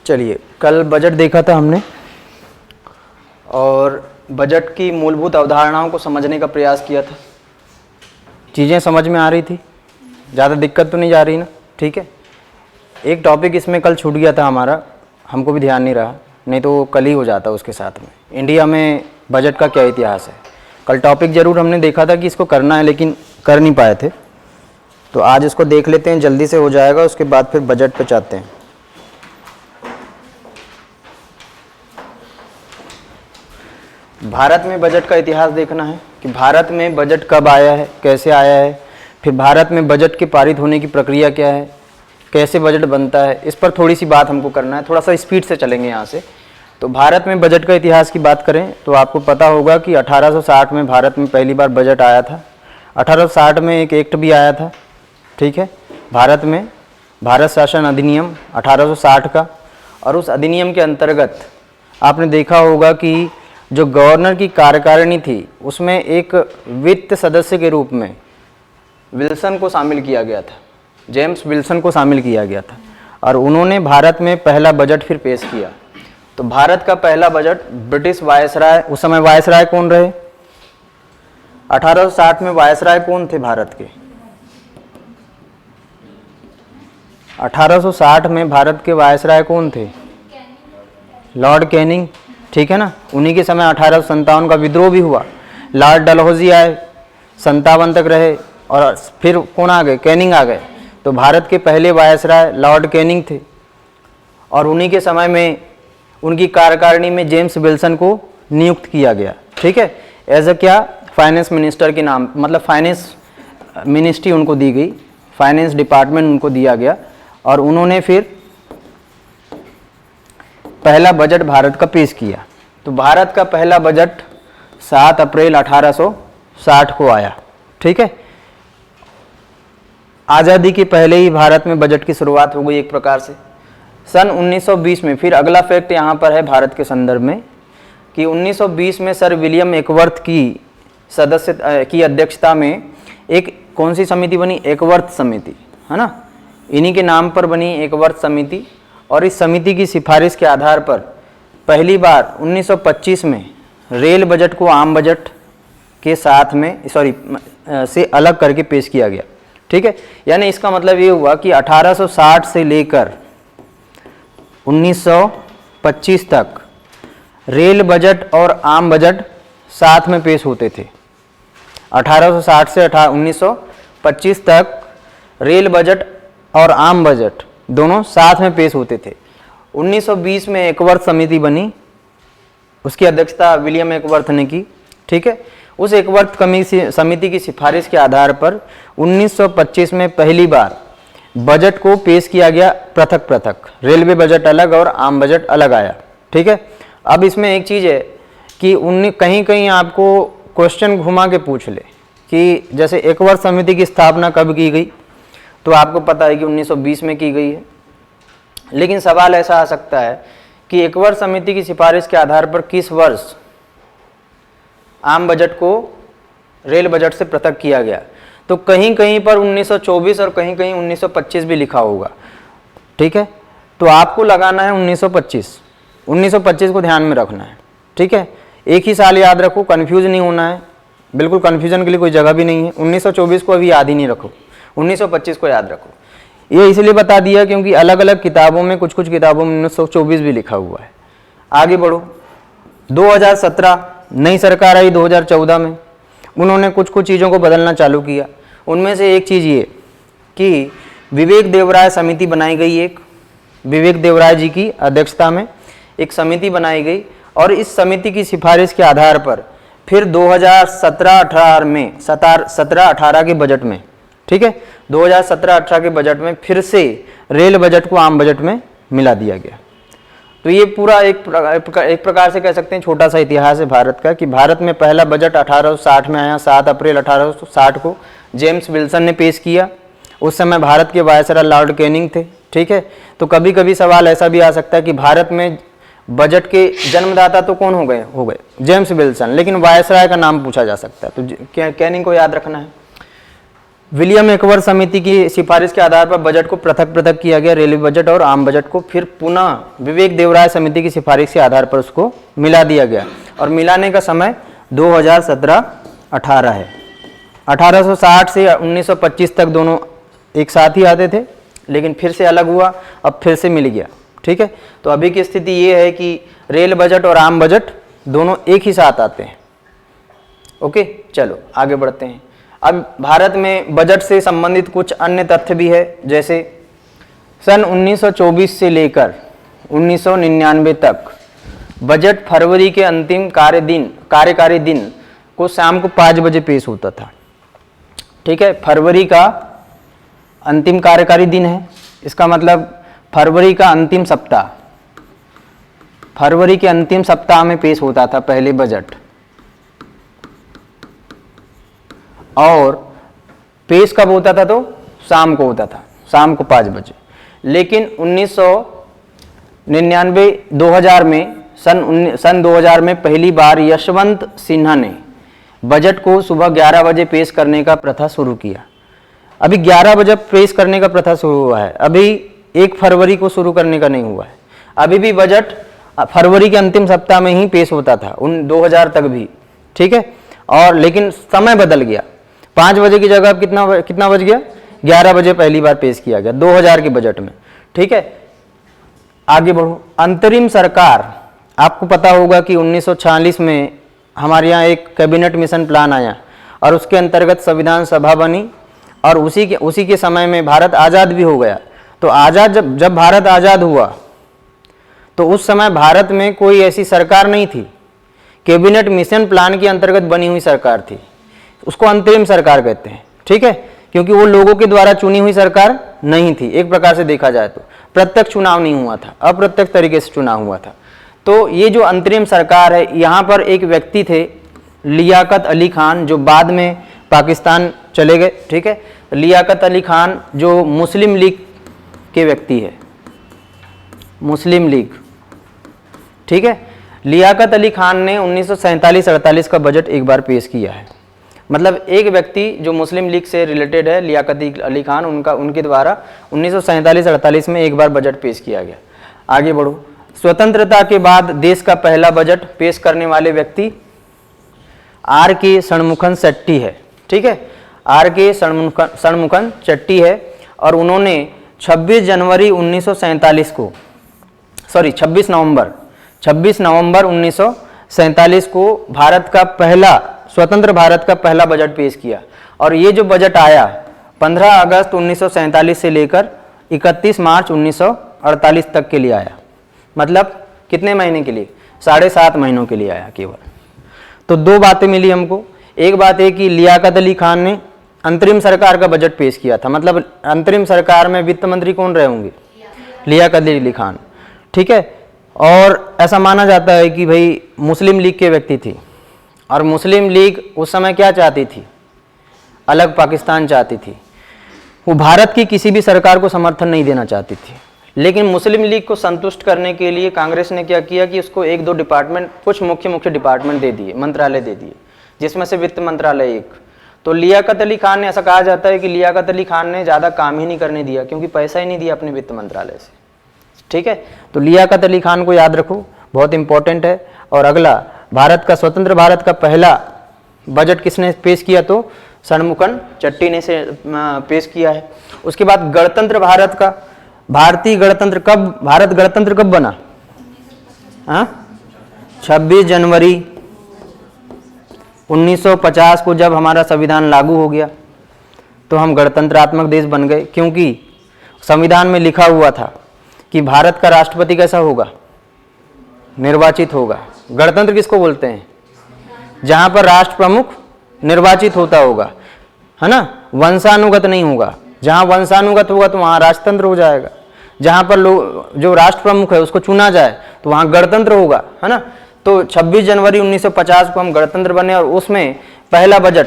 चलिए, कल बजट देखा था हमने और बजट की मूलभूत अवधारणाओं को समझने का प्रयास किया था। चीज़ें समझ में आ रही थी, ज़्यादा दिक्कत तो नहीं जा रही ना? ठीक है। एक टॉपिक इसमें कल छूट गया था हमारा, हमको भी ध्यान नहीं रहा, नहीं तो कल ही हो जाता उसके साथ में। इंडिया में बजट का क्या इतिहास है। कल टॉपिक ज़रूर हमने देखा था कि इसको करना है, लेकिन कर नहीं पाए थे, तो आज इसको देख लेते हैं, जल्दी से हो जाएगा, उसके बाद फिर बजट पे चाहते हैं। भारत में बजट का इतिहास देखना है कि भारत में बजट कब आया है, कैसे आया है, फिर भारत में बजट के पारित होने की प्रक्रिया क्या है, कैसे बजट बनता है, इस पर थोड़ी सी बात हमको करना है। थोड़ा सा स्पीड से चलेंगे यहाँ से। तो भारत में बजट का इतिहास की बात करें तो आपको पता होगा कि 1860 में भारत में पहली बार बजट आया था। 1860 में एक एक्ट भी आया था, ठीक है, भारत में भारत शासन अधिनियम 1860 का। और उस अधिनियम के अंतर्गत आपने देखा होगा कि जो गवर्नर की कार्यकारिणी थी उसमें एक वित्त सदस्य के रूप में विल्सन को शामिल किया गया था, जेम्स विल्सन को शामिल किया गया था, और उन्होंने भारत में पहला बजट फिर पेश किया। तो भारत का पहला बजट ब्रिटिश वायसराय, उस समय वायसराय कौन रहे? 1860 में वायसराय कौन थे भारत के? 1860 में भारत के वायसराय कौन थे? लॉर्ड कैनिंग, ठीक है ना। उन्हीं के समय 1857 का विद्रोह भी हुआ। लॉर्ड डलहौजी आए, 57 तक रहे, और फिर कौन आ गए? कैनिंग आ गए। तो भारत के पहले वायसराय लॉर्ड कैनिंग थे, और उन्हीं के समय में उनकी कार्यकारिणी में जेम्स विल्सन को नियुक्त किया गया, ठीक है, एज अ क्या, फाइनेंस मिनिस्टर के नाम, मतलब फाइनेंस मिनिस्ट्री उनको दी गई, फाइनेंस डिपार्टमेंट उनको दिया गया, और उन्होंने फिर पहला बजट भारत का पेश किया। तो भारत का पहला बजट 7 अप्रैल 1860 को आया, ठीक है। आज़ादी के पहले ही भारत में बजट की शुरुआत हो गई एक प्रकार से। सन 1920 में, फिर अगला फैक्ट यहाँ पर है भारत के संदर्भ में कि 1920 में सर विलियम एकवर्थ की अध्यक्षता में एक कौन सी समिति बनी? एकवर्थ समिति, है ना, इन्हीं के नाम पर बनी एकवर्थ समिति। और इस समिति की सिफारिश के आधार पर पहली बार 1925 में रेल बजट को आम बजट के साथ में से अलग करके पेश किया गया, ठीक है। यानी इसका मतलब ये हुआ कि 1860 से लेकर 1925 तक रेल बजट और आम बजट साथ में पेश होते थे। 1860 से 1925 तक रेल बजट और आम बजट दोनों साथ में पेश होते थे। 1920 में एकवर्थ समिति बनी, उसकी अध्यक्षता विलियम एकवर्थ ने की, ठीक है। उस एकवर्थ समिति की सिफारिश के आधार पर 1925 में पहली बार बजट को पेश किया गया पृथक पृथक, रेलवे बजट अलग और आम बजट अलग आया, ठीक है। अब इसमें एक चीज़ है कि कहीं कहीं आपको क्वेश्चन घुमा के पूछ ले कि जैसे एकवर्थ समिति की स्थापना कब की गई, तो आपको पता है कि 1920 में की गई है, लेकिन सवाल ऐसा आ सकता है कि एकवर्थ समिति की सिफारिश के आधार पर किस वर्ष आम बजट को रेल बजट से पृथक किया गया? तो कहीं कहीं पर 1924 और कहीं कहीं 1925 भी लिखा होगा, ठीक है। तो आपको लगाना है 1925 को ध्यान में रखना है, ठीक है। एक ही साल याद रखो, कंफ्यूज नहीं होना है, बिल्कुल कंफ्यूजन के लिए कोई जगह भी नहीं है। 1924 को अभी याद ही नहीं रखो, 1925 को याद रखो। ये इसलिए बता दिया क्योंकि अलग अलग किताबों में, कुछ कुछ किताबों में 1924 भी लिखा हुआ है। आगे बढ़ो, 2017 नई सरकार आई, 2014 में उन्होंने कुछ कुछ चीज़ों को बदलना चालू किया। उनमें से एक चीज़ ये कि विवेक देवराय समिति बनाई गई, एक विवेक देवराय जी की अध्यक्षता में एक समिति बनाई गई, और इस समिति की सिफारिश के आधार पर फिर 2017-18 के बजट में, ठीक है, 2017-18 के बजट में फिर से रेल बजट को आम बजट में मिला दिया गया। तो ये पूरा एक प्रकार से कह सकते हैं छोटा सा इतिहास है भारत का, कि भारत में पहला बजट 1860 में आया, 7 अप्रैल 1860 को जेम्स विल्सन ने पेश किया। उस समय भारत के वायसराय लॉर्ड कैनिंग थे, ठीक है। तो कभी कभी सवाल ऐसा भी आ सकता है कि भारत में बजट के जन्मदाता तो कौन हो गए जेम्स विल्सन, लेकिन वायसराय का नाम पूछा जा सकता है, तो कैनिंग को याद रखना है। विलियम एकवर्थ समिति की सिफारिश के आधार पर बजट को पृथक पृथक किया गया, रेलवे बजट और आम बजट को। फिर पुनः विवेक देवराय समिति की सिफारिश के आधार पर उसको मिला दिया गया और मिलाने का समय 2017-18 है। 1860 से 1925 तक दोनों एक साथ ही आते थे, लेकिन फिर से अलग हुआ, अब फिर से मिल गया। ठीक है, तो अभी की स्थिति ये है कि रेल बजट और आम बजट दोनों एक ही साथ आते हैं। ओके, चलो आगे बढ़ते हैं। अब भारत में बजट से संबंधित कुछ अन्य तथ्य भी है, जैसे सन 1924 से लेकर 1999 तक बजट फरवरी के अंतिम कार्यकारी दिन को शाम को 5 बजे पेश होता था। ठीक है, फरवरी का अंतिम कार्यकारी दिन है, इसका मतलब फरवरी का अंतिम सप्ताह, फरवरी के अंतिम सप्ताह में पेश होता था पहले बजट, और पेश कब होता था? तो शाम को होता था, शाम को 5 बजे। लेकिन 1999 2000 में सन 2000 में पहली बार यशवंत सिन्हा ने बजट को सुबह 11 बजे पेश करने का प्रथा शुरू किया। अभी 11 बजे पेश करने का प्रथा शुरू हुआ है, अभी 1 फरवरी को शुरू करने का नहीं हुआ है। अभी भी बजट फरवरी के अंतिम सप्ताह में ही पेश होता था 2000 तक भी। ठीक है, और लेकिन समय बदल गया, 5 बजे की जगह कितना बज गया? 11 बजे पहली बार पेश किया गया 2000 के बजट में। ठीक है, आगे बढ़ो। अंतरिम सरकार, आपको पता होगा कि 1946 में हमारे यहाँ एक कैबिनेट मिशन प्लान आया और उसके अंतर्गत संविधान सभा बनी, और उसी के समय में भारत आज़ाद भी हो गया। तो जब भारत आज़ाद हुआ तो उस समय भारत में कोई ऐसी सरकार नहीं थी, कैबिनेट मिशन प्लान के अंतर्गत बनी हुई सरकार थी, उसको अंतरिम सरकार कहते हैं। ठीक है, क्योंकि वो लोगों के द्वारा चुनी हुई सरकार नहीं थी, एक प्रकार से देखा जाए तो प्रत्यक्ष चुनाव नहीं हुआ था, अप्रत्यक्ष तरीके से चुनाव हुआ था। तो ये जो अंतरिम सरकार है, यहाँ पर एक व्यक्ति थे लियाकत अली खान, जो बाद में पाकिस्तान चले गए। ठीक है, लियाकत अली खान जो मुस्लिम लीग के व्यक्ति है, मुस्लिम लीग। ठीक है, लियाकत अली खान ने 1947-48 का बजट एक बार पेश किया है। मतलब एक व्यक्ति जो मुस्लिम लीग से रिलेटेड है, लियाकत अली खान, उनके द्वारा 1947-48 में एक बार बजट पेश किया गया। आगे बढ़ो। स्वतंत्रता के बाद देश का पहला बजट पेश करने वाले व्यक्ति R.K. षणमुखन शेट्टी है। ठीक है, R.K. षणमुखन शेट्टी है, और उन्होंने 26 नवंबर 1947 को स्वतंत्र भारत का पहला बजट पेश किया। और ये जो बजट आया 15 अगस्त 1947 से लेकर 31 मार्च 1948 तक के लिए आया। मतलब कितने महीने के लिए? 7.5 महीनों के लिए आया केवल। तो 2 बातें मिली हमको। एक बात है कि लियाकत अली खान ने अंतरिम सरकार का बजट पेश किया था, मतलब अंतरिम सरकार में वित्त मंत्री कौन रहे होंगे? लियाकत अली खान। ठीक है, और ऐसा माना जाता है कि भाई मुस्लिम लीग के व्यक्ति थी, और मुस्लिम लीग उस समय क्या चाहती थी? अलग पाकिस्तान चाहती थी। वो भारत की किसी भी सरकार को समर्थन नहीं देना चाहती थी। लेकिन मुस्लिम लीग को संतुष्ट करने के लिए कांग्रेस ने क्या किया कि उसको 1-2 डिपार्टमेंट, कुछ मुख्य डिपार्टमेंट दे दिए, मंत्रालय दे दिए, जिसमें से वित्त मंत्रालय एक। तो लियाकत अली खान ने, ऐसा कहा जाता है कि लियाकत अली खान ने ज़्यादा काम ही नहीं करने दिया, क्योंकि पैसा ही नहीं दिया अपने वित्त मंत्रालय से। ठीक है, तो लियाकत अली खान को याद रखो, बहुत इंपॉर्टेंट है। और अगला, स्वतंत्र भारत का पहला बजट किसने पेश किया? तो षणमुखन शेट्टी ने पेश किया है। उसके बाद गणतंत्र भारत का, भारत गणतंत्र कब बना? 26 जनवरी 1950 को जब हमारा संविधान लागू हो गया तो हम गणतंत्रात्मक देश बन गए, क्योंकि संविधान में लिखा हुआ था कि भारत का राष्ट्रपति कैसा होगा? निर्वाचित होगा। गणतंत्र किसको बोलते हैं? जहां पर राष्ट्र प्रमुख निर्वाचित होता होगा, है ना, वंशानुगत नहीं होगा। जहां वंशानुगत होगा तो वहां राजतंत्र हो जाएगा। जहां पर जो राष्ट्र प्रमुख है उसको चुना जाए तो वहां गणतंत्र होगा, है ना। तो 26 जनवरी 1950 को हम गणतंत्र बने, और उसमें पहला बजट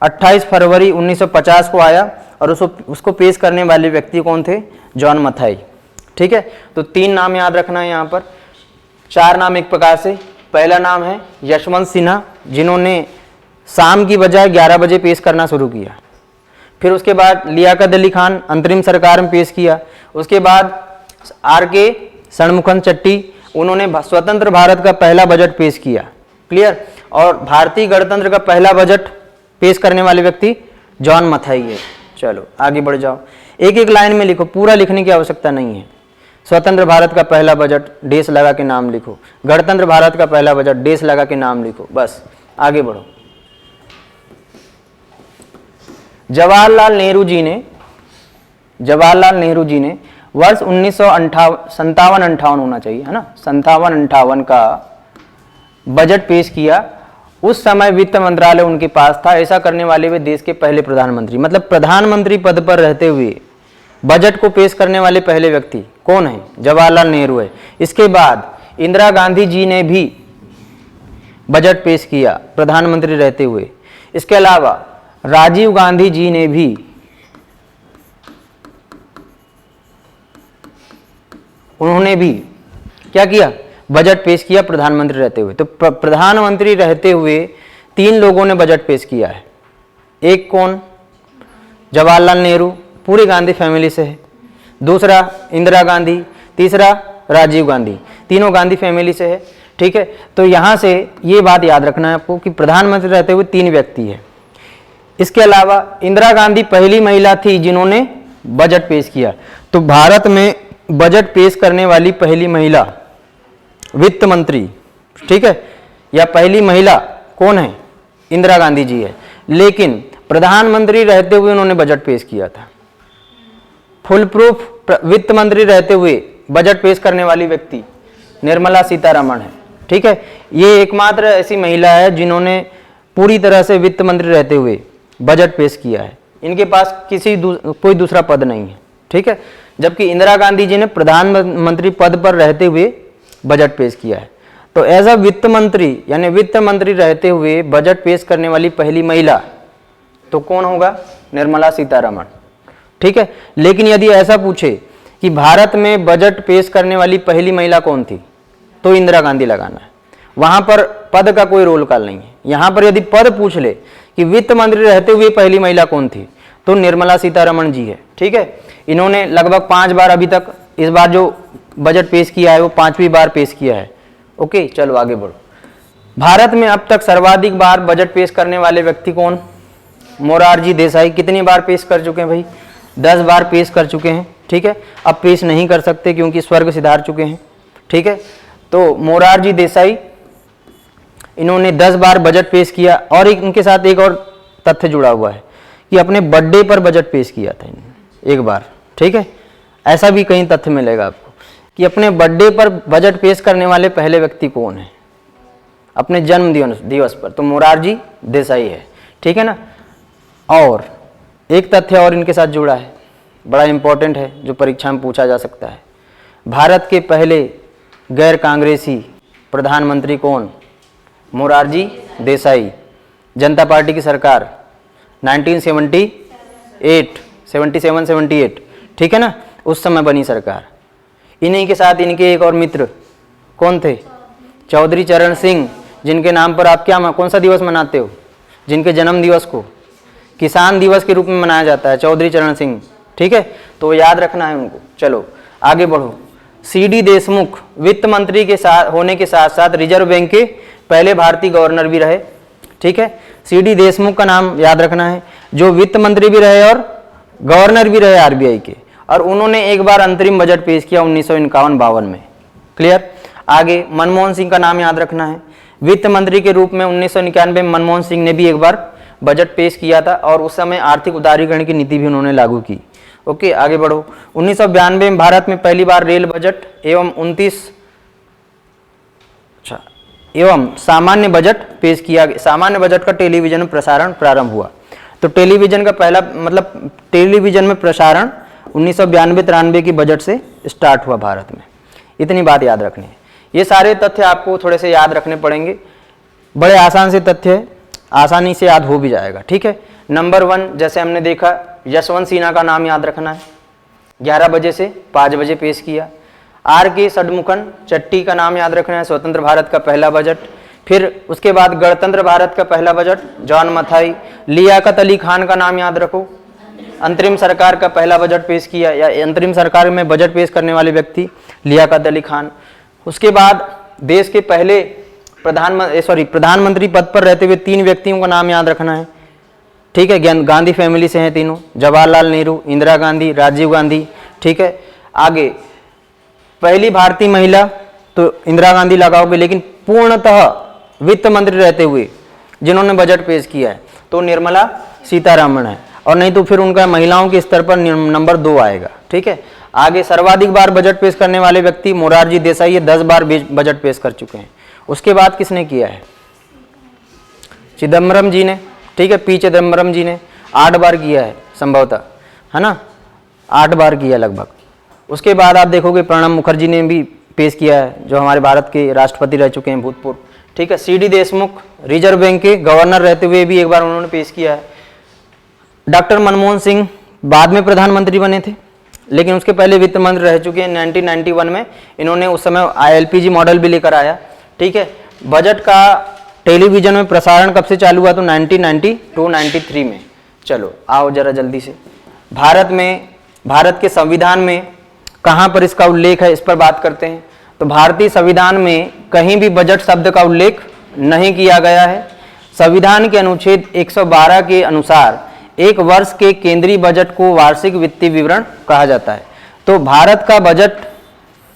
28 फरवरी 1950 को आया, और उसको पेश करने वाले व्यक्ति कौन थे? जॉन मथाई। ठीक है, तो 3 नाम याद रखना है यहाँ पर, 4 नाम एक प्रकार से। पहला नाम है यशवंत सिन्हा, जिन्होंने शाम की बजाय 11 बजे पेश करना शुरू किया। फिर उसके बाद लियाकत अली खान अंतरिम सरकार में पेश किया। उसके बाद आर.के. षणमुखम चट्टी, उन्होंने स्वतंत्र भारत का पहला बजट पेश किया। क्लियर। और भारतीय गणतंत्र का पहला बजट पेश करने वाले व्यक्ति जॉन मथाई है। चलो आगे बढ़ जाओ, एक एक लाइन में लिखो, पूरा लिखने की आवश्यकता नहीं है। स्वतंत्र भारत का पहला बजट, डेस लगा के नाम लिखो। गणतंत्र भारत का पहला बजट, डेस लगा के नाम लिखो। बस आगे बढ़ो। जवाहरलाल नेहरू जी ने वर्ष 1957-58 होना चाहिए, है ना, 57-58 का बजट पेश किया। उस समय वित्त मंत्रालय उनके पास था। ऐसा करने वाले वे देश के पहले प्रधानमंत्री, मतलब प्रधानमंत्री पद पर रहते हुए बजट को पेश करने वाले पहले व्यक्ति कौन है? जवाहरलाल नेहरू है। इसके बाद इंदिरा गांधी जी ने भी बजट पेश किया प्रधानमंत्री रहते हुए। इसके अलावा राजीव गांधी जी ने भी उन्होंने भी क्या किया? बजट पेश किया प्रधानमंत्री रहते हुए। तो प्रधानमंत्री रहते हुए 3 लोगों ने बजट पेश किया है। एक कौन? जवाहरलाल नेहरू, पूरी गांधी फैमिली से है। दूसरा इंदिरा गांधी, तीसरा राजीव गांधी, तीनों गांधी फैमिली से है। ठीक है, तो यहां से ये बात याद रखना है आपको कि प्रधानमंत्री रहते हुए 3 व्यक्ति है। इसके अलावा इंदिरा गांधी पहली महिला थी जिन्होंने बजट पेश किया। तो भारत में बजट पेश करने वाली पहली महिला वित्त मंत्री, ठीक है, या पहली महिला कौन है? इंदिरा गांधी जी है। लेकिन प्रधानमंत्री रहते हुए उन्होंने बजट पेश किया था। फुल प्रूफ वित्त मंत्री रहते हुए बजट पेश करने वाली व्यक्ति निर्मला सीतारमण है। ठीक है, ये एकमात्र ऐसी महिला है जिन्होंने पूरी तरह से वित्त मंत्री रहते हुए बजट पेश किया है। इनके पास कोई दूसरा पद नहीं है। ठीक है, जबकि इंदिरा गांधी जी ने प्रधानमंत्री पद पर रहते हुए बजट पेश किया है। तो एज अ वित्त मंत्री, यानी वित्त मंत्री रहते हुए बजट पेश करने वाली पहली महिला तो कौन होगा? निर्मला सीतारमण। ठीक है, लेकिन यदि ऐसा पूछे कि भारत में बजट पेश करने वाली पहली महिला कौन थी, तो इंदिरा गांधी लगाना है। वहां पर पद का कोई रोल कॉल नहीं है। यहां पर यदि पद पूछ ले कि वित्त मंत्री रहते हुए पहली महिला कौन थी, तो निर्मला सीतारमण जी है। ठीक है, इन्होंने लगभग 5 बार अभी तक, इस बार जो बजट पेश किया है वो 5वीं बार पेश किया है। ओके, चलो आगे बढ़ो। भारत में अब तक सर्वाधिक बार बजट पेश करने वाले व्यक्ति कौन? मोरारजी देसाई। कितनी बार पेश कर चुके हैं भाई? 10 बार पेश कर चुके हैं। ठीक है, अब पेश नहीं कर सकते क्योंकि स्वर्ग सिधार चुके हैं। ठीक है, तो मोरारजी देसाई, इन्होंने 10 बार बजट पेश किया। और इनके साथ एक और तथ्य जुड़ा हुआ है कि अपने बर्थडे पर बजट पेश किया था इन्होंने एक बार। ठीक है, ऐसा भी कहीं तथ्य मिलेगा आपको कि अपने बर्थडे पर बजट पेश करने वाले पहले व्यक्ति कौन है अपने जन्म दिवस पर, तो मोरारजी देसाई है। ठीक है ना। और एक तथ्य और इनके साथ जुड़ा है, बड़ा इंपॉर्टेंट है, जो परीक्षा में पूछा जा सकता है। भारत के पहले गैर कांग्रेसी प्रधानमंत्री कौन? मोरारजी देसाई। जनता पार्टी की सरकार 1977-78, ठीक है ना, उस समय बनी सरकार। इन्हीं के साथ इनके एक और मित्र कौन थे? चौधरी चरण सिंह, जिनके नाम पर आप कौन सा दिवस मनाते हो? जिनके जन्म दिवस को किसान दिवस के रूप में मनाया जाता है, चौधरी चरण सिंह। ठीक है, तो याद रखना है उनको। चलो आगे बढ़ो। सी.डी. देशमुख वित्त मंत्री के साथ होने के साथ साथ रिजर्व बैंक के पहले भारतीय गवर्नर भी रहे। ठीक है, सी.डी. देशमुख का नाम याद रखना है, जो वित्त मंत्री भी रहे और गवर्नर भी रहे आरबीआई के। और उन्होंने एक बार अंतरिम बजट पेश किया 1951-52 में। क्लियर। आगे मनमोहन सिंह का नाम याद रखना है। वित्त मंत्री के रूप में 1991 में मनमोहन सिंह ने भी एक बार बजट पेश किया था और उस समय आर्थिक उदारीकरण की नीति भी उन्होंने लागू की। ओके, आगे बढ़ो। 1992 में भारत में पहली बार रेल बजट एवं सामान्य बजट पेश किया गया। सामान्य बजट का टेलीविजन में प्रसारण प्रारंभ हुआ। तो टेलीविजन का पहला टेलीविजन में प्रसारण 1992-93 की बजट से स्टार्ट हुआ भारत में। इतनी बात याद रखनी है। ये सारे तथ्य आपको थोड़े से याद रखने पड़ेंगे। बड़े आसान से तथ्य है, आसानी से याद हो भी जाएगा। ठीक है। नंबर 1, जैसे हमने देखा, यशवंत सिन्हा का नाम याद रखना है। 11 बजे से 5 बजे पेश किया। आर.के. षणमुखम चट्टी का नाम याद रखना है, स्वतंत्र भारत का पहला बजट। फिर उसके बाद गणतंत्र भारत का पहला बजट जॉन मथाई। लियाकत अली खान का नाम याद रखो, अंतरिम सरकार का पहला बजट पेश किया, या अंतरिम सरकार में बजट पेश करने वाले व्यक्ति लियाकत अली खान। उसके बाद देश के पहले प्रधानमंत्री पद पर रहते हुए 3 व्यक्तियों का नाम याद रखना है, ठीक है। गांधी फैमिली से हैं तीनों, जवाहरलाल नेहरू, इंदिरा गांधी, राजीव गांधी, ठीक है। आगे पहली भारतीय महिला तो इंदिरा गांधी लगाओगे, लेकिन पूर्णतः वित्त मंत्री रहते हुए जिन्होंने बजट पेश किया है तो निर्मला सीतारमण है, और नहीं तो फिर उनका महिलाओं के स्तर पर नंबर 2 आएगा, ठीक है। आगे सर्वाधिक बार बजट पेश करने वाले व्यक्ति मोरारजी देसाई, ये 10 बार बजट पेश कर चुके हैं। उसके बाद किसने किया है? चिदम्बरम जी ने, ठीक है। पी चिदम्बरम जी ने 8 बार किया है संभवतः, है ना, 8 बार किया लगभग। उसके बाद आप देखोगे प्रणब मुखर्जी ने भी पेश किया है, जो हमारे भारत के राष्ट्रपति रह चुके हैं भूतपूर्व, ठीक है। सी.डी. देशमुख रिजर्व बैंक के गवर्नर रहते हुए भी एक बार उन्होंने पेश किया है। डॉक्टर मनमोहन सिंह बाद में प्रधानमंत्री बने थे, लेकिन उसके पहले वित्त मंत्री रह चुके हैं। 1991 में इन्होंने उस समय ILPG मॉडल भी लेकर आया, ठीक है। बजट का टेलीविजन में प्रसारण कब से चालू हुआ? तो 1992-93 में। चलो आओ जरा जल्दी से, भारत के संविधान में कहाँ पर इसका उल्लेख है, इस पर बात करते हैं। तो भारतीय संविधान में कहीं भी बजट शब्द का उल्लेख नहीं किया गया है। संविधान के अनुच्छेद 112 के अनुसार एक वर्ष के केंद्रीय बजट को वार्षिक वित्तीय विवरण कहा जाता है। तो भारत का बजट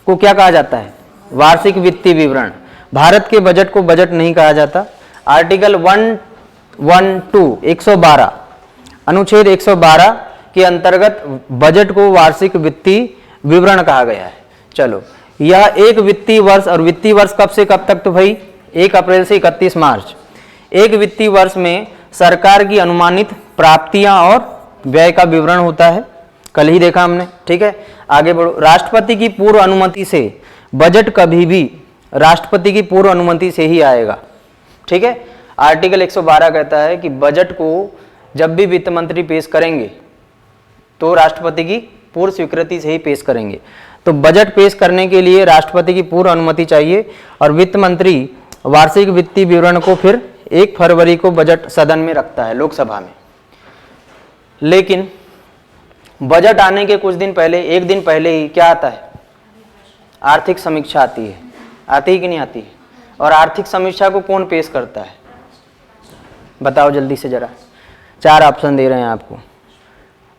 को क्या कहा जाता है? वार्षिक वित्तीय विवरण। भारत के बजट को बजट नहीं कहा जाता। आर्टिकल 112 अनुच्छेद 112 के अंतर्गत बजट को वार्षिक वित्तीय विवरण कहा गया है। चलो, यह एक वित्तीय वर्ष, और वित्तीय वर्ष कब से कब तक? तो भाई 1 अप्रैल से 31 मार्च। एक वित्तीय वर्ष में सरकार की अनुमानित प्राप्तियां और व्यय का विवरण होता है, कल ही देखा हमने, ठीक है। आगे बढ़ो। राष्ट्रपति की पूर्व अनुमति से बजट कभी भी राष्ट्रपति की पूर्व अनुमति से ही आएगा, ठीक है। आर्टिकल 112 कहता है कि बजट को जब भी वित्त मंत्री पेश करेंगे तो राष्ट्रपति की पूर्व स्वीकृति से ही पेश करेंगे। तो बजट पेश करने के लिए राष्ट्रपति की पूर्व अनुमति चाहिए, और वित्त मंत्री वार्षिक वित्तीय विवरण को फिर 1 फरवरी को बजट सदन में रखता है, लोकसभा में। लेकिन बजट आने के कुछ दिन पहले, 1 दिन पहले ही क्या आता है? आर्थिक समीक्षा आती है। आती है कि नहीं आती है? और आर्थिक समीक्षा को कौन पेश करता है? बताओ जल्दी से जरा। 4 ऑप्शन दे रहे हैं आपको।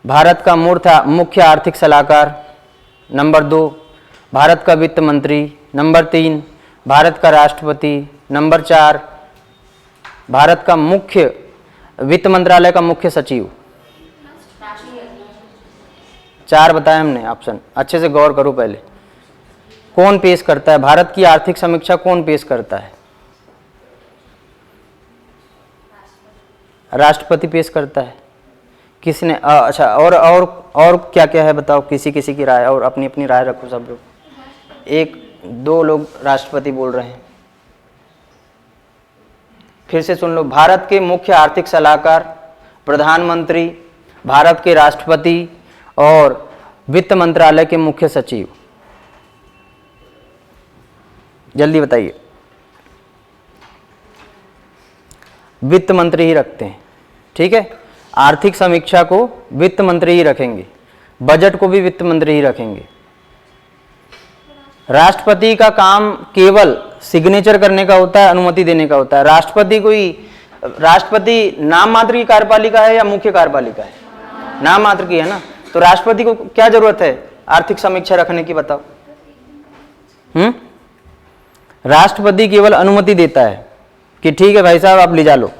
भारत का मुख्य आर्थिक सलाहकार, नंबर 2 भारत का वित्त मंत्री, नंबर 3 भारत का राष्ट्रपति, नंबर 4 भारत का मुख्य वित्त मंत्रालय का मुख्य सचिव। 4 बताए हमने ऑप्शन, अच्छे से गौर करो पहले। कौन पेश करता है? भारत की आर्थिक समीक्षा कौन पेश करता है? राष्ट्रपति पेश करता है। किसने? अच्छा, और क्या क्या है बताओ, किसी की राय, और अपनी अपनी राय रखो सब लोग। 1-2 लोग राष्ट्रपति बोल रहे हैं। फिर से सुन लो। भारत के मुख्य आर्थिक सलाहकार, प्रधानमंत्री, भारत के राष्ट्रपति और वित्त मंत्रालय के मुख्य सचिव। जल्दी बताइए। वित्त मंत्री ही रखते हैं, ठीक है। आर्थिक समीक्षा को वित्त मंत्री ही रखेंगे, बजट को भी वित्त मंत्री ही रखेंगे। राष्ट्रपति का काम केवल सिग्नेचर करने का होता है, अनुमति देने का होता है। राष्ट्रपति नाम मात्र की कार्यपालिका है या मुख्य कार्यपालिका है? नाम मात्र की है ना। तो राष्ट्रपति को क्या जरूरत है आर्थिक समीक्षा रखने की, बताओ? राष्ट्रपति केवल अनुमति देता है कि ठीक है भाई साहब, आप ले जा लो,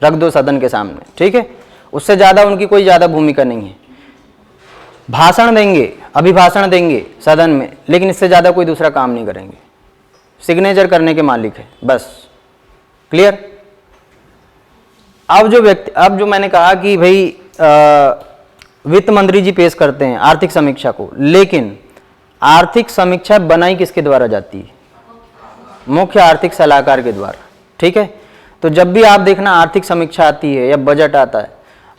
रख दो सदन के सामने, ठीक है। उससे ज्यादा उनकी कोई ज्यादा भूमिका नहीं है। भाषण देंगे, अभिभाषण देंगे सदन में, लेकिन इससे ज्यादा कोई दूसरा काम नहीं करेंगे। सिग्नेचर करने के मालिक है, बस। क्लियर? अब जो मैंने कहा कि भाई वित्त मंत्री जी पेश करते हैं आर्थिक समीक्षा को, लेकिन आर्थिक समीक्षा बनाई किसके द्वारा जाती है? मुख्य आर्थिक सलाहकार के द्वारा, ठीक है। तो जब भी आप देखना आर्थिक समीक्षा आती है या बजट आता है,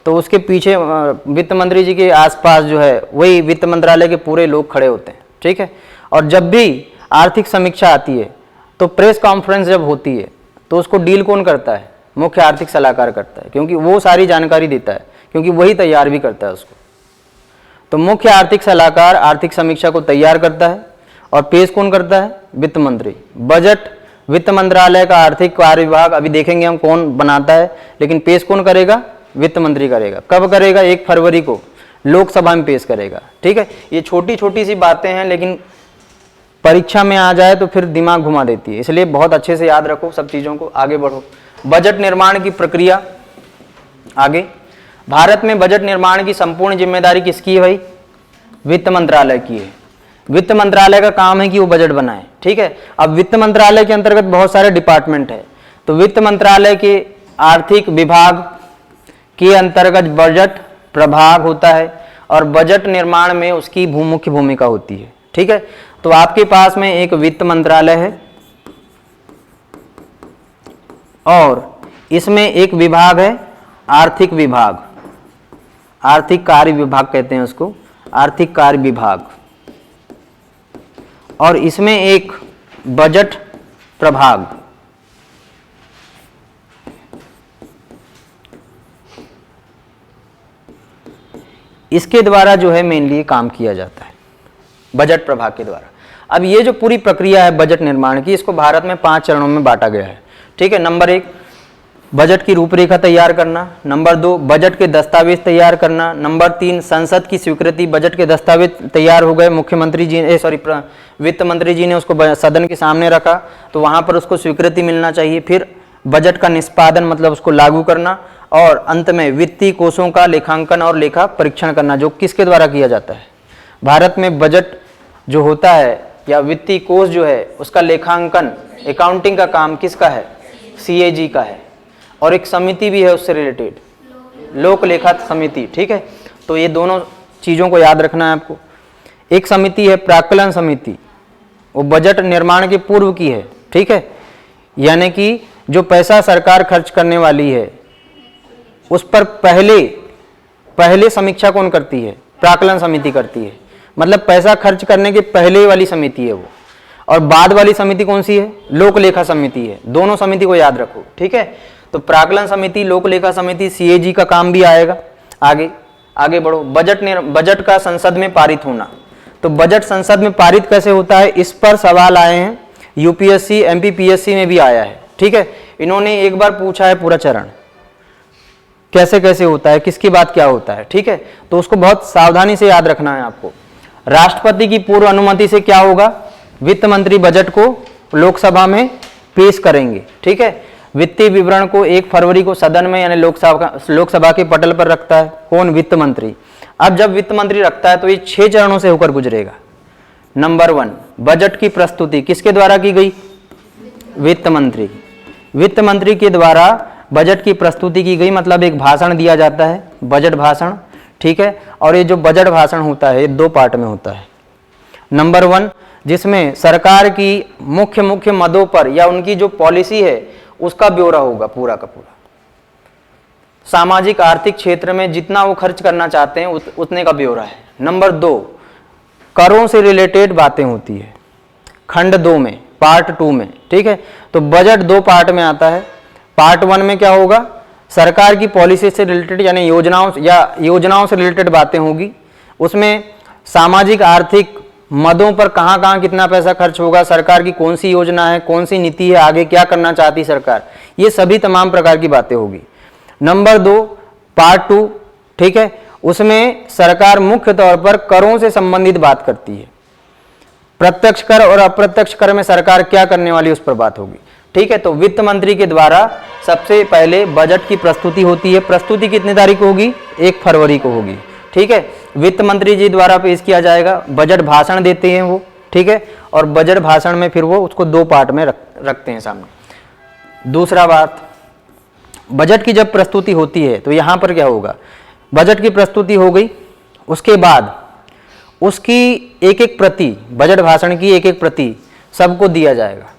तो उसके पीछे वित्त मंत्री जी के आसपास जो है वही वित्त मंत्रालय के पूरे लोग खड़े होते हैं, ठीक है। और जब भी आर्थिक समीक्षा आती है तो प्रेस कॉन्फ्रेंस जब होती है तो उसको डील कौन करता है? मुख्य आर्थिक सलाहकार करता है, क्योंकि वो सारी जानकारी देता है क्योंकि वही तैयार भी करता है उसको। तो मुख्य आर्थिक सलाहकार आर्थिक समीक्षा को तैयार करता है और पेश कौन करता है? वित्त मंत्री। बजट वित्त मंत्रालय का आर्थिक कार्य विभाग अभी देखेंगे हम कौन बनाता है, लेकिन पेश कौन करेगा? वित्त मंत्री करेगा। कब करेगा? 1 फरवरी को लोकसभा में पेश करेगा। ठीक है, ये छोटी छोटी सी बातें हैं, लेकिन परीक्षा में आ जाए तो फिर दिमाग घुमा देती है, इसलिए बहुत अच्छे से याद रखो सब चीज़ों को। आगे बढ़ो। बजट निर्माण की प्रक्रिया। आगे, भारत में बजट निर्माण की संपूर्ण जिम्मेदारी किसकी है भाई? वित्त मंत्रालय की है। वित्त मंत्रालय का काम है कि वो बजट बनाए। ठीक है, अब वित्त मंत्रालय के अंतर्गत बहुत सारे डिपार्टमेंट है, तो वित्त मंत्रालय के आर्थिक विभाग के अंतर्गत बजट प्रभाग होता है और बजट निर्माण में उसकी मुख्य भूमिका होती है। ठीक है, तो आपके पास में एक वित्त मंत्रालय है और इसमें एक विभाग है आर्थिक विभाग, आर्थिक कार्य विभाग कहते हैं उसको, आर्थिक कार्य विभाग, और इसमें एक बजट प्रभाग। इसके द्वारा जो है मेनली काम किया जाता है, बजट प्रभाग के द्वारा। अब ये जो पूरी प्रक्रिया है बजट निर्माण की, इसको भारत में 5 चरणों में बांटा गया है। ठीक है, नंबर 1 बजट की रूपरेखा तैयार करना, नंबर 2 बजट के दस्तावेज तैयार करना, नंबर 3 संसद की स्वीकृति। बजट के दस्तावेज तैयार हो गए, मुख्यमंत्री जी वित्त मंत्री जी ने उसको सदन के सामने रखा, तो वहां पर उसको स्वीकृति मिलना चाहिए। फिर बजट का निष्पादन मतलब उसको लागू करना, और अंत में वित्तीय कोषों का लेखांकन और लेखा परीक्षण करना, जो किसके द्वारा किया जाता है? भारत में बजट जो होता है या वित्तीय कोष जो है उसका लेखांकन, अकाउंटिंग का काम किसका है? CAG का है। और एक समिति भी है उससे रिलेटेड, लोक लेखा समिति। ठीक है, तो ये दोनों चीज़ों को याद रखना है आपको। एक समिति है प्राक्कलन समिति, वो बजट निर्माण के पूर्व की है। ठीक है, यानी कि जो पैसा सरकार खर्च करने वाली है उस पर पहले समीक्षा कौन करती है? प्राक्कलन समिति करती है। मतलब पैसा खर्च करने के पहले वाली समिति है वो, और बाद वाली समिति कौन सी है? लोक लेखा समिति है। दोनों समिति को याद रखो। ठीक है, तो प्राक्कलन समिति, लोक लेखा समिति, CAG का काम भी आएगा। आगे बढ़ो। बजट का संसद में पारित होना। तो बजट संसद में पारित कैसे होता है, इस पर सवाल आए हैं, UPSC MPPSC में भी आया है। ठीक है, इन्होंने एक बार पूछा है पूरा चरण कैसे कैसे होता है, किसकी बात क्या होता है। ठीक है, तो उसको बहुत सावधानी से याद रखना है आपको। राष्ट्रपति की पूर्व अनुमति से क्या होगा? वित्त मंत्री बजट को लोकसभा में पेश करेंगे। ठीक है, वित्तीय विवरण को 1 फरवरी को सदन में यानी लोकसभा के पटल पर रखता है कौन? वित्त मंत्री। अब जब वित्त मंत्री रखता है तो ये 6 चरणों से होकर गुजरेगा। नंबर 1 बजट की प्रस्तुति किसके द्वारा की गई? वित्त मंत्री। वित्त मंत्री के द्वारा बजट की प्रस्तुति की गई, मतलब एक भाषण दिया जाता है, बजट भाषण। ठीक है, और ये जो बजट भाषण होता है ये 2 पार्ट में होता है। नंबर 1 जिसमें सरकार की मुख्य मदों पर या उनकी जो पॉलिसी है उसका ब्यौरा होगा पूरा का पूरा। सामाजिक आर्थिक क्षेत्र में जितना वो खर्च करना चाहते हैं उतने का ब्यौरा है। नंबर 2 करों से रिलेटेड बातें होती है, खंड 2 में, पार्ट 2 में। ठीक है, तो बजट 2 पार्ट में आता है। पार्ट 1 में क्या होगा? सरकार की पॉलिसी से रिलेटेड यानी योजनाओं से रिलेटेड बातें होगी। उसमें सामाजिक आर्थिक मदों पर कहाँ कहाँ कितना पैसा खर्च होगा, सरकार की कौन सी योजना है, कौन सी नीति है, आगे क्या करना चाहती सरकार, ये सभी तमाम प्रकार की बातें होगी। नंबर 2 पार्ट 2, ठीक है, उसमें सरकार मुख्य तौर पर करों से संबंधित बात करती है। प्रत्यक्ष कर और अप्रत्यक्ष कर में सरकार क्या करने वाली उस पर बात होगी। ठीक है, तो वित्त मंत्री के द्वारा सबसे पहले बजट की प्रस्तुति होती है। प्रस्तुति कितनी तारीख को होगी? 1 फरवरी को होगी। ठीक है, वित्त मंत्री जी द्वारा पेश किया जाएगा। बजट भाषण देते हैं वो। ठीक है, और बजट भाषण में फिर वो उसको 2 पार्ट में रखते हैं सामने। दूसरा बात, बजट की जब प्रस्तुति होती है तो यहाँ पर क्या होगा? बजट की प्रस्तुति हो गई, उसके बाद उसकी एक प्रति, बजट भाषण की एक प्रति सबको दिया जाएगा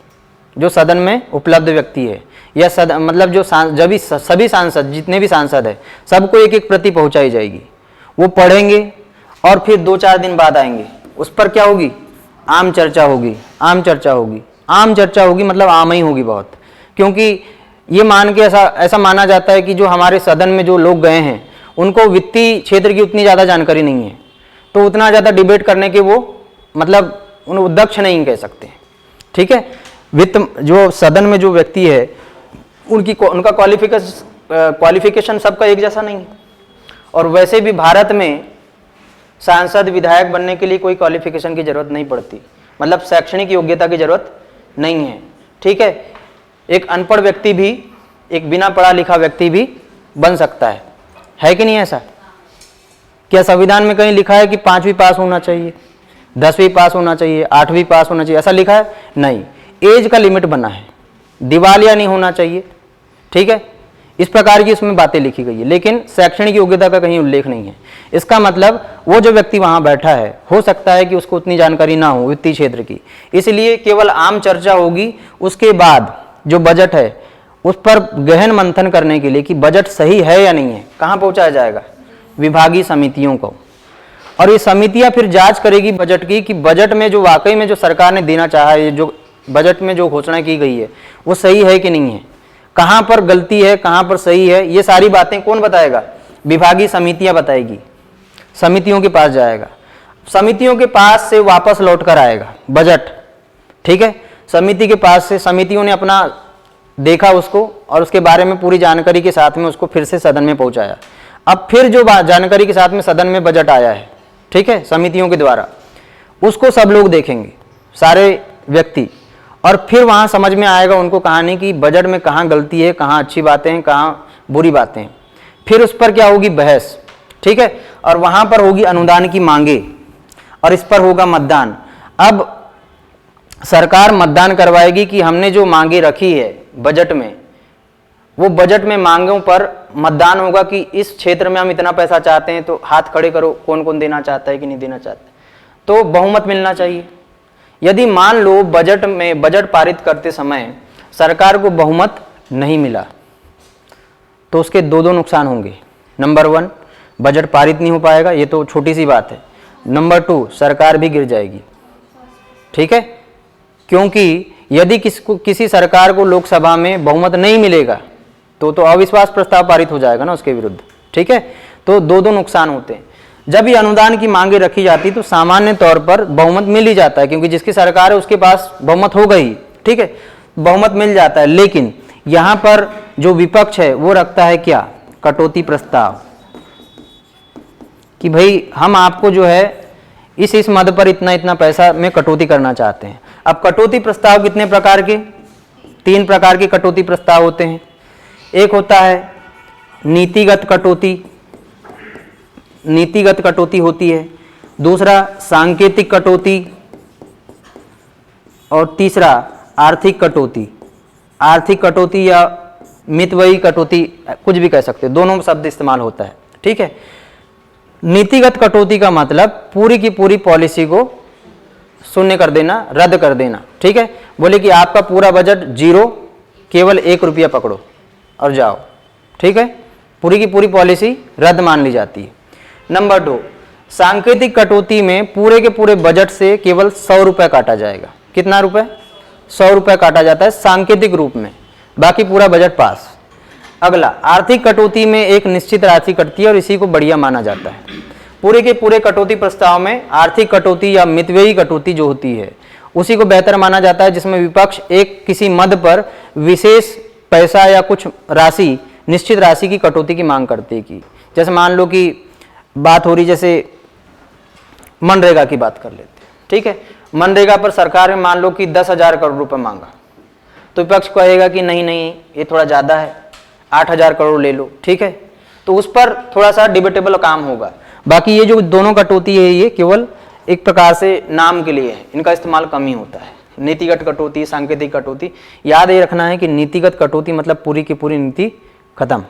जो सदन में उपलब्ध व्यक्ति है, या मतलब जो सभी सांसद, जितने भी सांसद है, सबको एक प्रति पहुंचाई जाएगी। वो पढ़ेंगे और फिर 2-4 दिन बाद आएंगे, उस पर क्या होगी? आम चर्चा होगी। आम चर्चा होगी मतलब आम ही होगी बहुत, क्योंकि ये मान के ऐसा माना जाता है कि जो हमारे सदन में जो लोग गए हैं उनको वित्तीय क्षेत्र की उतनी ज़्यादा जानकारी नहीं है, तो उतना ज़्यादा डिबेट करने के वो मतलब उनको दक्ष नहीं कह सकते। ठीक है, वित्त जो सदन में जो व्यक्ति है उनका क्वालिफिकेशन सबका एक जैसा नहीं है, और वैसे भी भारत में सांसद विधायक बनने के लिए कोई क्वालिफिकेशन की जरूरत नहीं पड़ती, मतलब शैक्षणिक योग्यता की जरूरत नहीं है। ठीक है, एक अनपढ़ व्यक्ति भी, एक बिना पढ़ा लिखा व्यक्ति भी बन सकता है कि नहीं ऐसा? क्या संविधान में कहीं लिखा है कि 5वीं पास होना चाहिए, 10वीं पास होना चाहिए, 8वीं पास होना चाहिए, ऐसा लिखा है? नहीं, एज का लिमिट बना है, दिवालिया नहीं होना चाहिए। ठीक है, इस प्रकार की उसमें बातें लिखी गई है, लेकिन शैक्षणिक योग्यता का कहीं उल्लेख नहीं है। इसका मतलब वो जो व्यक्ति वहां बैठा है, हो सकता है कि उसको उतनी जानकारी ना हो वित्तीय क्षेत्र की, इसलिए केवल आम चर्चा होगी। उसके बाद जो बजट है उस पर गहन मंथन करने के लिए कि बजट सही है या नहीं है, कहाँ पहुंचाया जाएगा? विभागीय समितियों को, और ये समितियां फिर जांच करेगी बजट की कि बजट में जो वाकई में जो सरकार ने देना चाहा है, जो बजट में जो घोषणा की गई है वो सही है कि नहीं है, कहाँ पर गलती है, कहाँ पर सही है, ये सारी बातें कौन बताएगा? विभागीय समितियां बताएगी। समितियों के पास जाएगा, समितियों के पास से वापस लौट कर आएगा बजट। ठीक है, समिति के पास से समितियों ने अपना देखा उसको, और उसके बारे में पूरी जानकारी के साथ में उसको फिर से सदन में पहुंचाया। अब फिर जो जानकारी के साथ में सदन में बजट आया है, ठीक है, समितियों के द्वारा, उसको सब लोग देखेंगे, सारे व्यक्ति, और फिर वहां समझ में आएगा उनको कहानी की बजट में कहाँ गलती है, कहाँ अच्छी बातें हैं, कहाँ बुरी बातें हैं। फिर उस पर क्या होगी? बहस। ठीक है, और वहां पर होगी अनुदान की मांगे, और इस पर होगा मतदान। अब सरकार मतदान करवाएगी कि हमने जो मांगे रखी है बजट में, वो बजट में मांगों पर मतदान होगा कि इस क्षेत्र में हम इतना पैसा चाहते हैं, तो हाथ खड़े करो कौन कौन देना चाहता है कि नहीं देना चाहता, तो बहुमत मिलना चाहिए। यदि मान लो बजट पारित करते समय सरकार को बहुमत नहीं मिला, तो उसके दो नुकसान होंगे। नंबर 1, बजट पारित नहीं हो पाएगा, ये तो छोटी सी बात है। नंबर 2, सरकार भी गिर जाएगी। ठीक है, क्योंकि यदि किसी सरकार को लोकसभा में बहुमत नहीं मिलेगा तो अविश्वास प्रस्ताव पारित हो जाएगा ना उसके विरुद्ध। ठीक है, तो दो नुकसान होते हैं। जब ये अनुदान की मांगे रखी जाती तो सामान्य तौर पर बहुमत मिल ही जाता है, क्योंकि जिसकी सरकार है उसके पास बहुमत हो गई। ठीक है, बहुमत मिल जाता है। लेकिन यहां पर जो विपक्ष है वो रखता है क्या? कटौती प्रस्ताव, कि भाई हम आपको जो है इस मद पर इतना पैसा में कटौती करना चाहते हैं। अब कटौती प्रस्ताव कितने प्रकार के? 3 प्रकार के कटौती प्रस्ताव होते हैं। एक होता है नीतिगत कटौती, नीतिगत कटौती होती है। दूसरा सांकेतिक कटौती, और तीसरा आर्थिक कटौती। आर्थिक कटौती या मितव्ययी कटौती, कुछ भी कह सकते हैं, दोनों शब्द इस्तेमाल होता है। ठीक है, नीतिगत कटौती का मतलब पूरी की पूरी पॉलिसी को शून्य कर देना, रद्द कर देना। ठीक है, बोले कि आपका पूरा बजट 0, केवल 1 रुपया पकड़ो और जाओ। ठीक है, पूरी की पूरी पॉलिसी रद्द मान ली जाती है। नंबर 2, सांकेतिक कटौती में पूरे के पूरे बजट से केवल 100 रुपये काटा जाएगा। कितना रुपए? 100 रुपये काटा जाता है सांकेतिक रूप में, बाकी पूरा बजट पास। अगला आर्थिक कटौती में एक निश्चित राशि कटती है और इसी को बढ़िया माना जाता है। पूरे के पूरे कटौती प्रस्ताव में आर्थिक कटौती या मितव्ययी कटौती जो होती है उसी को बेहतर माना जाता है, जिसमें विपक्ष एक किसी मद पर विशेष पैसा या कुछ राशि, निश्चित राशि की कटौती की मांग करते की। जैसे मान लो कि बात हो रही, जैसे मनरेगा की बात कर लेते हैं। ठीक है, मनरेगा पर सरकार ने मान लो कि 10,000 करोड़ रुपए मांगा, तो विपक्ष कहेगा कि नहीं ये थोड़ा ज़्यादा है, 8,000 करोड़ ले लो। ठीक है, तो उस पर थोड़ा सा डिबेटेबल काम होगा। बाकी ये जो दोनों कटौती है ये केवल एक प्रकार से नाम के लिए है, इनका इस्तेमाल कम ही होता है। नीतिगत कटौती, सांकेतिक कटौती, याद ये रखना है कि नीतिगत कटौती मतलब पूरी की पूरी नीति खत्म,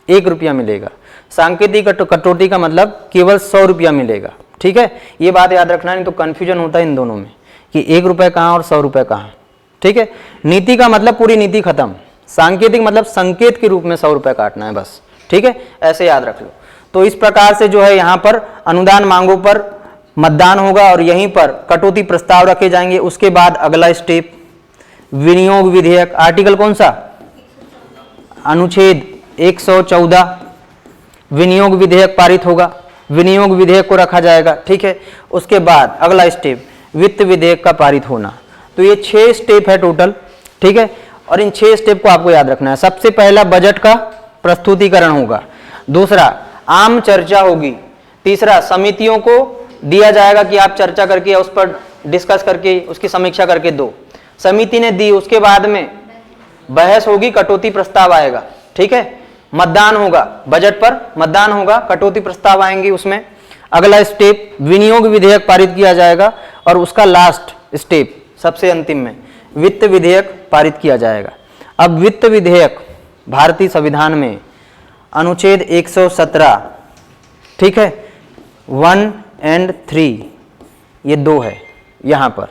1 रुपया मिलेगा। सांकेतिक कटौती का मतलब केवल 100 रुपया मिलेगा। ठीक है, ये बात याद रखना, नहीं तो कन्फ्यूजन होता है इन दोनों में कि 1 रुपये कहाँ और 100 रुपये कहाँ। ठीक है, नीति का मतलब पूरी नीति खत्म, सांकेतिक मतलब संकेत के रूप में 100 रुपये काटना है बस। ठीक है, ऐसे याद रख लो। तो इस प्रकार से जो है यहाँ पर अनुदान मांगों पर मतदान होगा और यहीं पर कटौती प्रस्ताव रखे जाएंगे। उसके बाद अगला स्टेप विनियोग विधेयक, आर्टिकल कौन सा? अनुच्छेद 114, विनियोग विधेयक पारित होगा, विनियोग विधेयक को रखा जाएगा, ठीक है। उसके बाद अगला स्टेप वित्त विधेयक का पारित होना। तो ये 6 स्टेप है टोटल, ठीक है। और इन 6 स्टेप को आपको याद रखना है। सबसे पहला बजट का प्रस्तुतिकरण होगा, दूसरा आम चर्चा होगी, तीसरा समितियों को दिया जाएगा कि आप चर्चा करके उस पर डिस्कस करके उसकी समीक्षा करके दो। समिति ने दी, उसके बाद में बहस होगी, कटौती प्रस्ताव आएगा, ठीक है। मतदान होगा, बजट पर मतदान होगा, कटौती प्रस्ताव आएंगे उसमें। अगला स्टेप विनियोग विधेयक पारित किया जाएगा और उसका लास्ट स्टेप सबसे अंतिम में वित्त विधेयक पारित किया जाएगा। अब वित्त विधेयक भारतीय संविधान में अनुच्छेद 117, ठीक है, 1 और 3 ये 2 है यहाँ पर।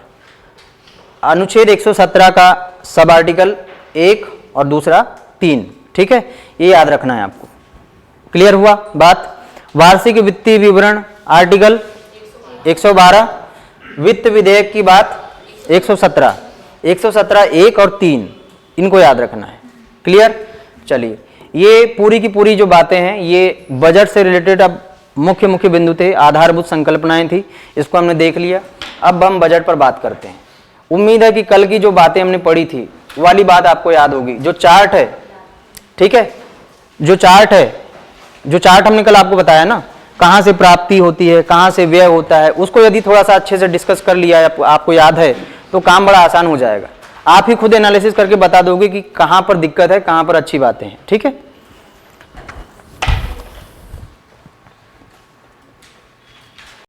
अनुच्छेद 117 का सब आर्टिकल 1 और दूसरा 3, ठीक है, ये याद रखना है आपको। क्लियर हुआ बात। वार्षिक वित्तीय विवरण आर्टिकल 112, वित्त विधेयक की बात 117, 117 1 और 3 इनको याद रखना है। क्लियर। चलिए, ये पूरी की पूरी जो बातें हैं ये बजट से रिलेटेड अब मुख्य मुख्य बिंदु थे, आधारभूत संकल्पनाएं थी, इसको हमने देख लिया। अब हम बजट पर बात करते हैं। उम्मीद है कि कल की जो बातें हमने पढ़ी थी वाली बात आपको याद होगी। जो चार्ट है, ठीक है, जो चार्ट हमने कल आपको बताया ना, कहाँ से प्राप्ति होती है, कहाँ से व्यय होता है, उसको यदि थोड़ा सा अच्छे से डिस्कस कर लिया है, आपको याद है, तो काम बड़ा आसान हो जाएगा। आप ही खुद एनालिसिस करके बता दोगे कि कहाँ पर दिक्कत है, कहाँ पर अच्छी बातें हैं, ठीक है।